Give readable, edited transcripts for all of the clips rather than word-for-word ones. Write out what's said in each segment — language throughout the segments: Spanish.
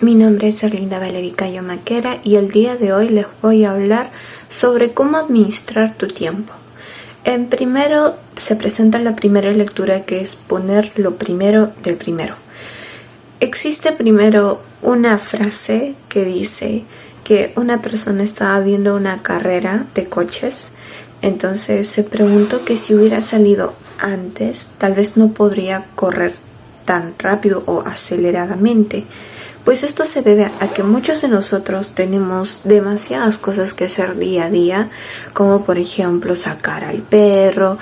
Mi nombre es Erlinda Valericayo Maquera y el día de hoy les voy a hablar sobre cómo administrar tu tiempo. En primero se presenta la primera lectura, que es poner lo primero del primero. Existe primero una frase que dice que una persona estaba viendo una carrera de coches, entonces se preguntó que si hubiera salido antes, tal vez no podría correr tan rápido o aceleradamente. Pues esto se debe a que muchos de nosotros tenemos demasiadas cosas que hacer día a día, como por ejemplo sacar al perro,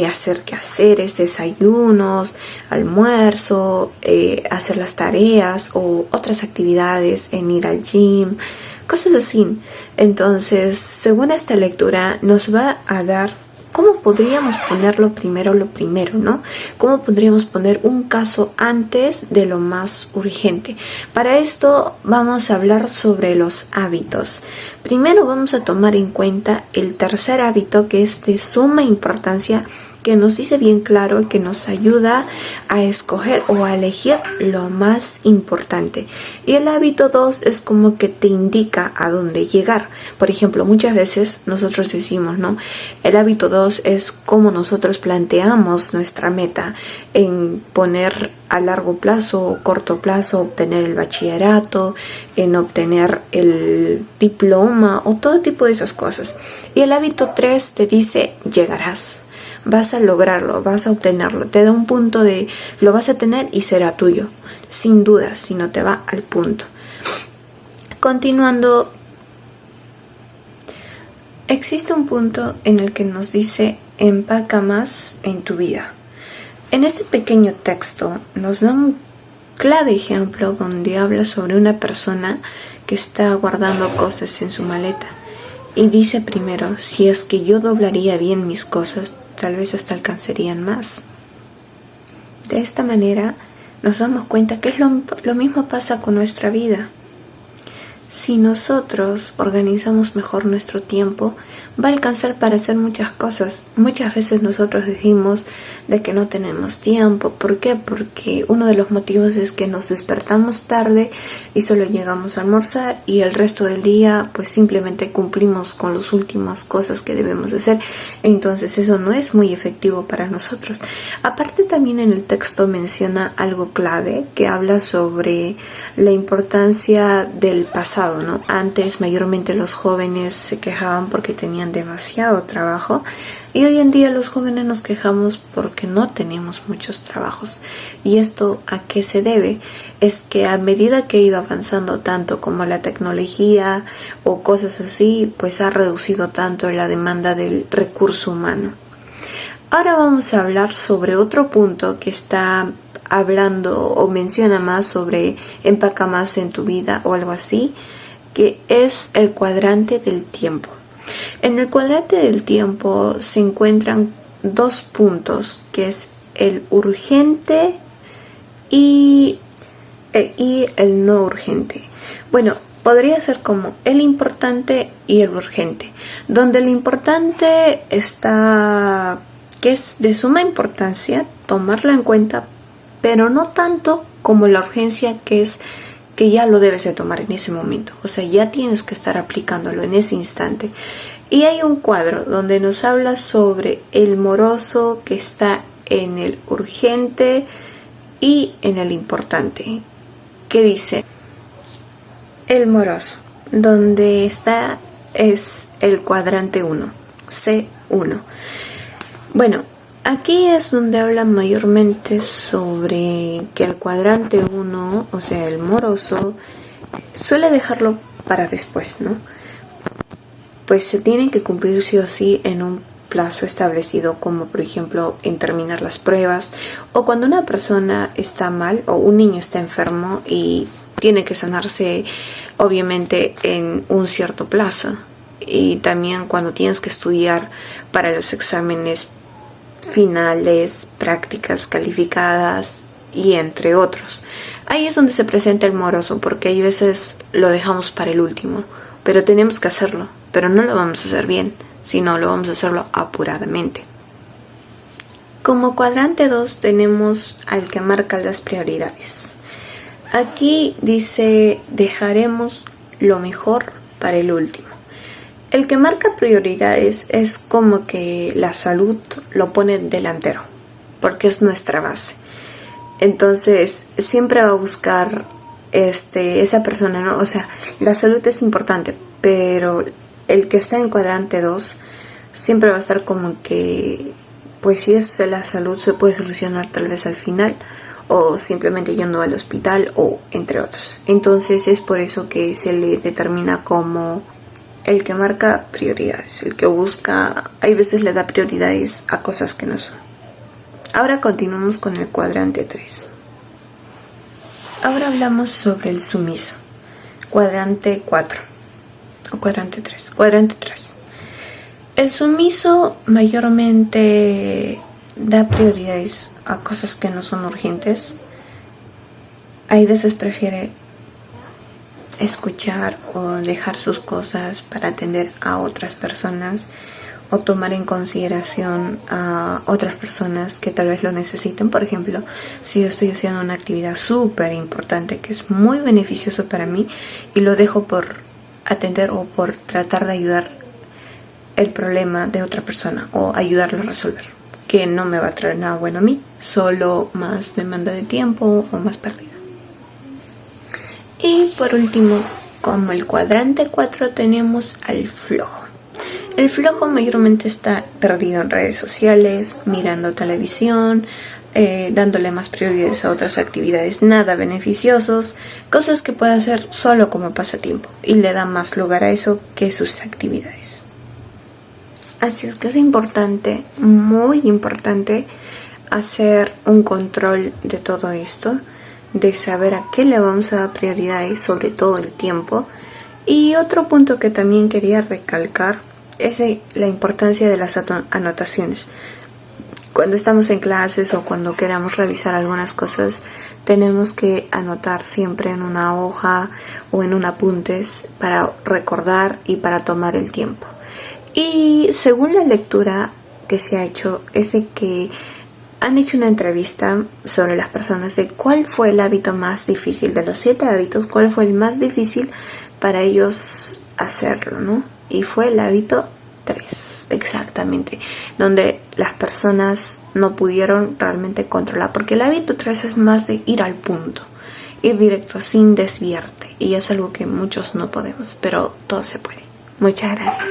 hacer quehaceres, desayunos, almuerzo, hacer las tareas o otras actividades, en ir al gym, cosas así. Entonces, según esta lectura, nos va a dar cómo podríamos poner lo primero, ¿no? Cómo podríamos poner un caso antes de lo más urgente. Para esto vamos a hablar sobre los hábitos. Primero vamos a tomar en cuenta el tercer hábito, que es de suma importancia, que nos dice bien claro y que nos ayuda a escoger o a elegir lo más importante. Y el hábito 2 es como que te indica a dónde llegar. Por ejemplo, muchas veces nosotros decimos, ¿no? El hábito 2 es cómo nosotros planteamos nuestra meta en poner a largo plazo o corto plazo, obtener el bachillerato, en obtener el diploma o todo tipo de esas cosas. Y el hábito 3 te dice, llegarás. Vas a lograrlo, vas a obtenerlo, te da un punto de lo vas a tener y será tuyo, sin duda, si no te va al punto. Continuando, existe un punto en el que nos dice empaca más en tu vida. En este pequeño texto nos da un clave ejemplo donde habla sobre una persona que está guardando cosas en su maleta y dice primero, si es que yo doblaría bien mis cosas, tal vez hasta alcanzarían más. De esta manera nos damos cuenta que lo mismo pasa con nuestra vida. Si nosotros organizamos mejor nuestro tiempo, va a alcanzar para hacer muchas cosas. Muchas veces nosotros decimos de que no tenemos tiempo. ¿Por qué? Porque uno de los motivos es que nos despertamos tarde y solo llegamos a almorzar y el resto del día pues simplemente cumplimos con las últimas cosas que debemos de hacer. Entonces eso no es muy efectivo para nosotros. Aparte, también en el texto menciona algo clave que habla sobre la importancia del pasado, ¿no? Antes mayormente los jóvenes se quejaban porque tenían demasiado trabajo y hoy en día los jóvenes nos quejamos porque no tenemos muchos trabajos. ¿Y esto a qué se debe? Es que a medida que ha ido avanzando tanto como la tecnología o cosas así, pues ha reducido tanto la demanda del recurso humano. Ahora vamos a hablar sobre otro punto que está hablando o menciona más sobre empaca más en tu vida o algo así, que es el cuadrante del tiempo. En el cuadrante del tiempo se encuentran dos puntos, que es el urgente y el no urgente. Bueno, podría ser como el importante y el urgente, donde el importante está, que es de suma importancia, tomarlo en cuenta, pero no tanto como la urgencia, que es que ya lo debes de tomar en ese momento, o sea, ya tienes que estar aplicándolo en ese instante. Y hay un cuadro donde nos habla sobre el moroso, que está en el urgente y en el importante, que dice el moroso, donde está es el cuadrante 1, C1. Bueno, aquí es donde habla mayormente sobre que el cuadrante 1, o sea, el moroso, suele dejarlo para después, ¿no? Pues se tienen que cumplir sí o sí en un plazo establecido, como por ejemplo en terminar las pruebas, o cuando una persona está mal o un niño está enfermo y tiene que sanarse obviamente en un cierto plazo, y también cuando tienes que estudiar para los exámenes finales, prácticas calificadas y entre otros. Ahí es donde se presenta el moroso, porque hay veces lo dejamos para el último, pero tenemos que hacerlo, pero no lo vamos a hacer bien, sino lo vamos a hacerlo apuradamente. Como cuadrante 2 tenemos al que marca las prioridades. Aquí dice, dejaremos lo mejor para el último. El que marca prioridades es como que la salud lo pone delantero, porque es nuestra base. Entonces, siempre va a buscar esa persona, ¿no? O sea, la salud es importante, pero el que está en cuadrante 2 siempre va a estar como que, pues si es la salud se puede solucionar tal vez al final, o simplemente yendo al hospital, o entre otros. Entonces es por eso que se le determina como el que marca prioridades, el que busca, hay veces le da prioridades a cosas que no son. Ahora continuamos con el cuadrante 3. Ahora hablamos sobre el sumiso. Cuadrante 4 o cuadrante 3. Cuadrante 3. El sumiso mayormente da prioridades a cosas que no son urgentes. Hay veces prefiere escuchar o dejar sus cosas para atender a otras personas o tomar en consideración a otras personas que tal vez lo necesiten. Por ejemplo, si yo estoy haciendo una actividad súper importante que es muy beneficioso para mí y lo dejo por atender o por tratar de ayudar el problema de otra persona o ayudarlo a resolver, que no me va a traer nada bueno a mí, solo más demanda de tiempo o más pérdida. Y por último, como el cuadrante 4, tenemos al flojo. El flojo mayormente está perdido en redes sociales, mirando televisión, dándole más prioridades a otras actividades nada beneficiosos, cosas que puede hacer solo como pasatiempo y le da más lugar a eso que sus actividades. Así es que es importante, muy importante, hacer un control de todo esto, de saber a qué le vamos a dar prioridades, sobre todo el tiempo. Y otro punto que también quería recalcar es la importancia de las anotaciones. Cuando estamos en clases o cuando queramos realizar algunas cosas, tenemos que anotar siempre en una hoja o en un apuntes para recordar y para tomar el tiempo. Y según la lectura que se ha hecho, es de que han hecho una entrevista sobre las personas de cuál fue el hábito más difícil de los 7 hábitos, cuál fue el más difícil para ellos hacerlo, ¿no? Y fue el hábito 3, exactamente, donde las personas no pudieron realmente controlar, porque el hábito 3 es más de ir al punto, ir directo, sin desviarte, y es algo que muchos no podemos, pero todo se puede. Muchas gracias.